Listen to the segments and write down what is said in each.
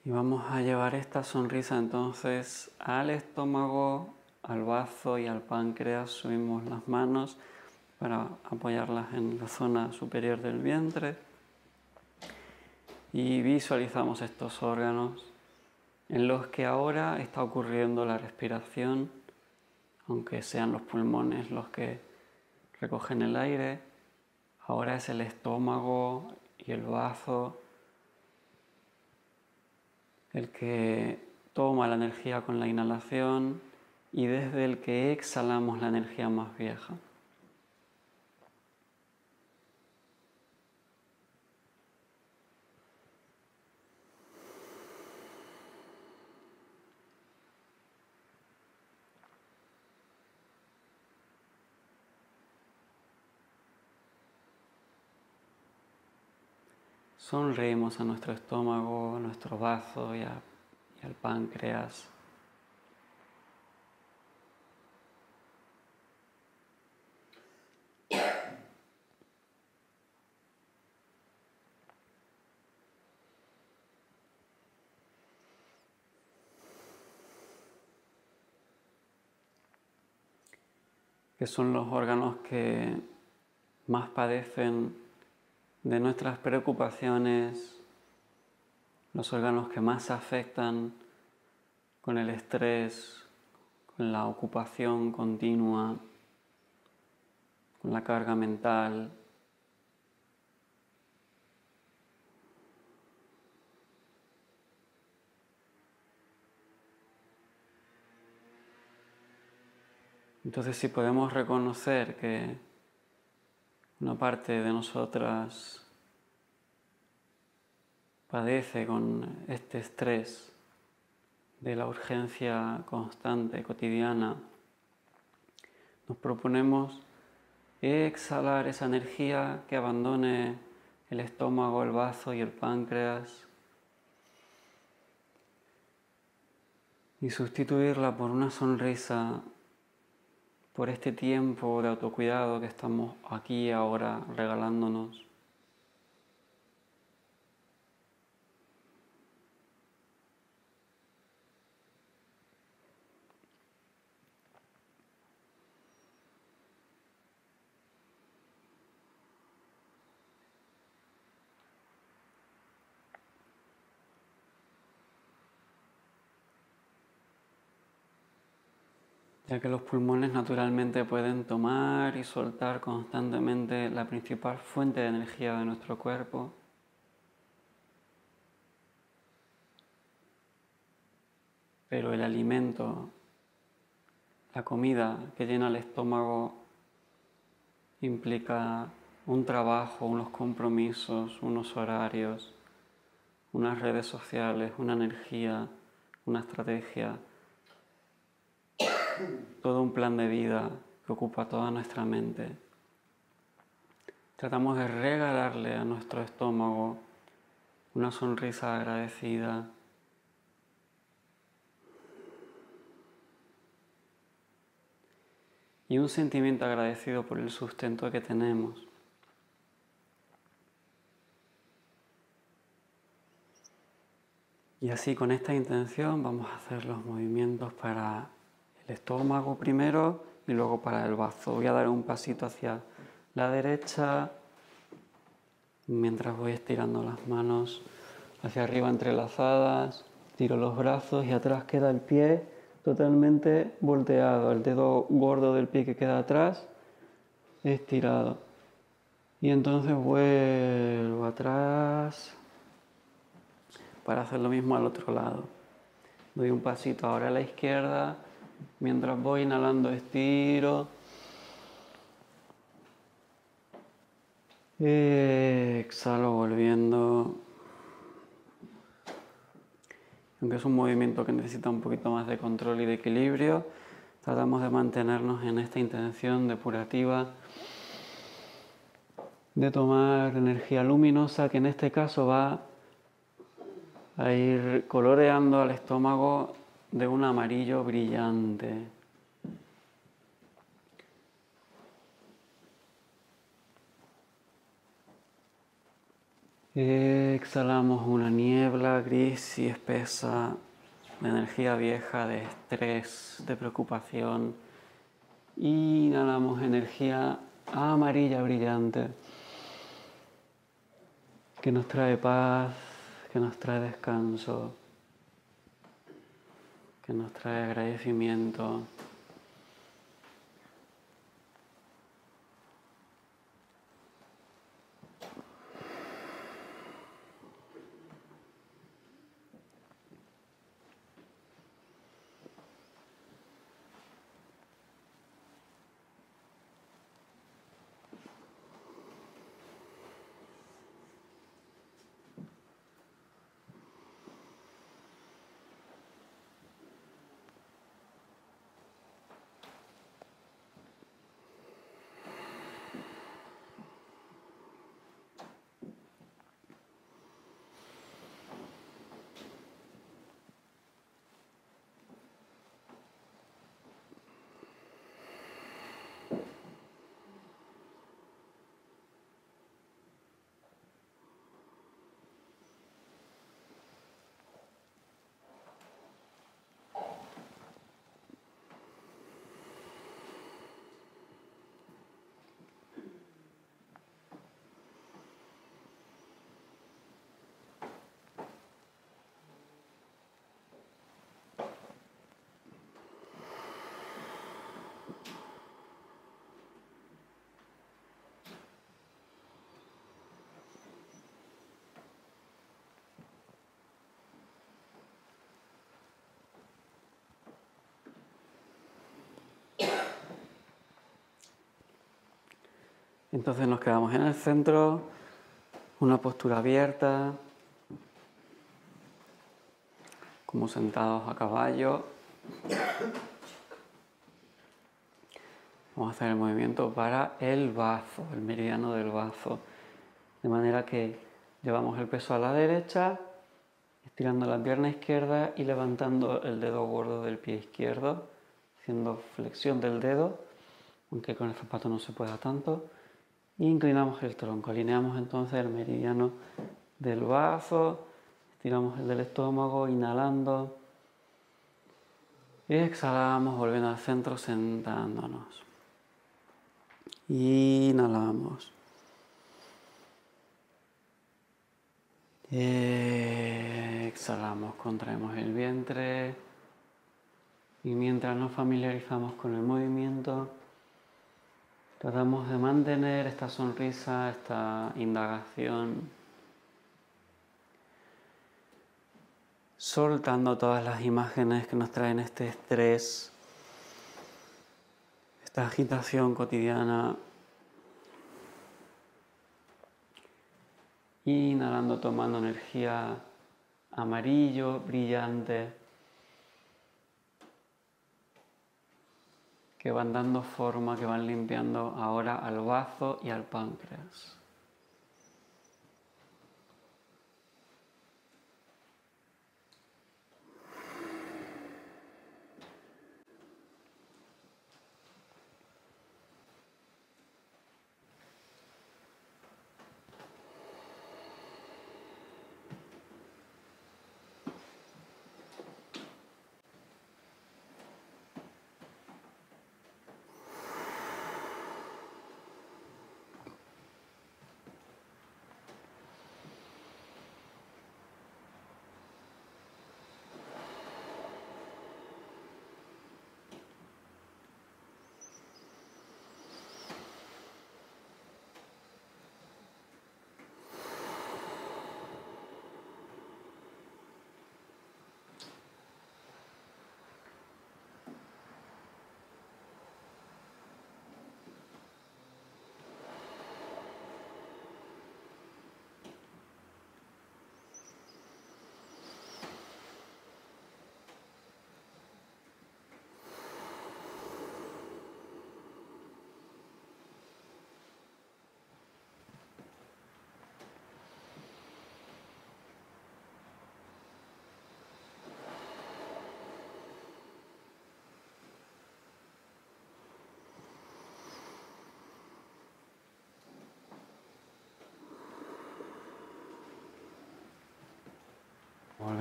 Y vamos a llevar esta sonrisa entonces al estómago, al bazo y al páncreas. Subimos las manos para apoyarlas en la zona superior del vientre. Y visualizamos estos órganos en los que ahora está ocurriendo la respiración, aunque sean los pulmones los que recogen el aire. Ahora es el estómago y el bazo el que toma la energía con la inhalación y desde el que exhalamos la energía más vieja. Sonreímos a nuestro estómago, a nuestro bazo y al páncreas. Que son los órganos que más padecen de nuestras preocupaciones, los órganos que más se afectan con el estrés, con la ocupación continua, con la carga mental. Entonces, si podemos reconocer que una parte de nosotras padece con este estrés de la urgencia constante, cotidiana, nos proponemos exhalar esa energía que abandone el estómago, el bazo y el páncreas y sustituirla por una sonrisa, por este tiempo de autocuidado que estamos aquí ahora regalándonos. Ya que los pulmones naturalmente pueden tomar y soltar constantemente la principal fuente de energía de nuestro cuerpo. Pero el alimento, la comida que llena el estómago implica un trabajo, unos compromisos, unos horarios, unas redes sociales, una energía, una estrategia, todo un plan de vida que ocupa toda nuestra mente. Tratamos de regalarle a nuestro estómago una sonrisa agradecida, y un sentimiento agradecido por el sustento que tenemos. Y así, con esta intención, vamos a hacer los movimientos para el estómago primero y luego para el bazo. Voy a dar un pasito hacia la derecha mientras voy estirando las manos hacia arriba entrelazadas, tiro los brazos y atrás queda el pie totalmente volteado, el dedo gordo del pie que queda atrás estirado. Y entonces vuelvo atrás para hacer lo mismo al otro lado. Doy un pasito ahora a la izquierda, mientras voy inhalando estiro. Exhalo volviendo. Aunque es un movimiento que necesita un poquito más de control y de equilibrio, tratamos de mantenernos en esta intención depurativa de tomar energía luminosa, que en este caso va a ir coloreando al estómago de un amarillo brillante. Exhalamos una niebla gris y espesa de energía vieja, de estrés, de preocupación. Inhalamos energía amarilla brillante que nos trae paz, que nos trae descanso, que nos trae agradecimiento. Entonces nos quedamos en el centro, una postura abierta, como sentados a caballo. Vamos a hacer el movimiento para el bazo, el meridiano del bazo. De manera que llevamos el peso a la derecha, estirando la pierna izquierda y levantando el dedo gordo del pie izquierdo, haciendo flexión del dedo, aunque con el zapato no se pueda tanto. E inclinamos el tronco, alineamos entonces el meridiano del bazo, estiramos el del estómago, inhalando. Y exhalamos, volviendo al centro, sentándonos. Inhalamos. Exhalamos, contraemos el vientre. Y mientras nos familiarizamos con el movimiento, tratamos de mantener esta sonrisa, esta indagación, soltando todas las imágenes que nos traen este estrés, esta agitación cotidiana. Inhalando, tomando energía amarillo, brillante, que van dando forma, que van limpiando ahora al bazo y al páncreas.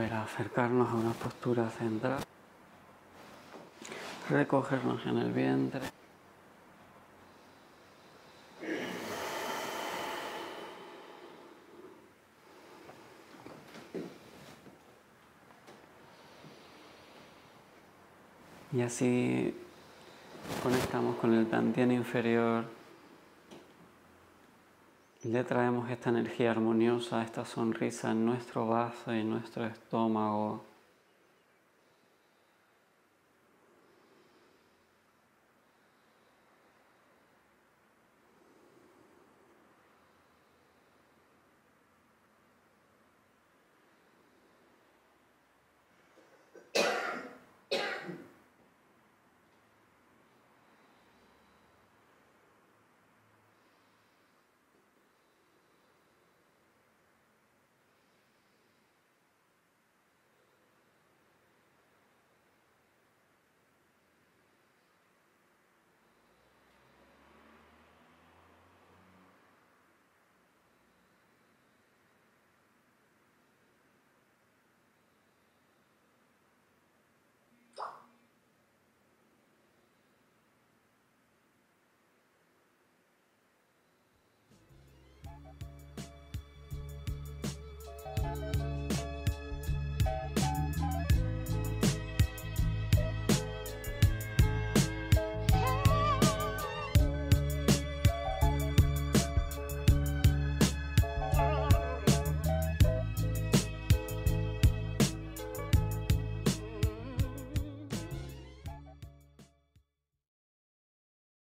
volver a acercarnos a una postura central. Recogernos en el vientre. Y así conectamos con el Tantien inferior. Le traemos esta energía armoniosa, esta sonrisa en nuestro bazo y en nuestro estómago.